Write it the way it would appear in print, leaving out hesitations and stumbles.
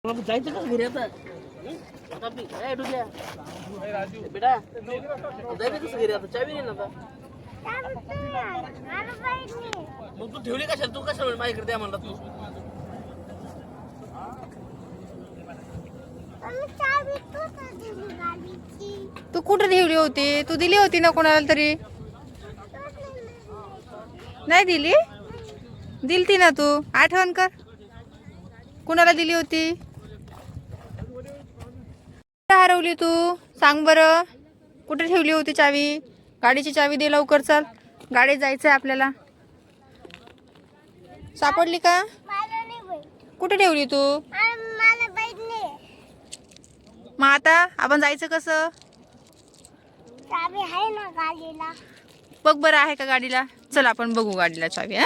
जायचं कसं घरी आता बेटा जायचं कसं घरी आता चावी नाही ना आता मग तू ठेवली कशाला तू कशाला माझ्याकडे द्या म्हणला तू कुठे ठेवली होती? तू दिली होती ना कोणाला तरी? नाही दिली? दिलती ना तू, आठवण कर. कुणाला दिली होती? हरवली तू? सांग बरं, कुठे ठेवली होती चावी? गाडीची चावी दे लवकर, चल गाडीत जायचंय आपल्याला. सापडली का? कुठे ठेवली तू? मग आता आपण जायचं कसं? चावी आहे ना गाडीला. बघ बरं आहे का गाडीला. चल आपण बघू गाडीला चावी. हा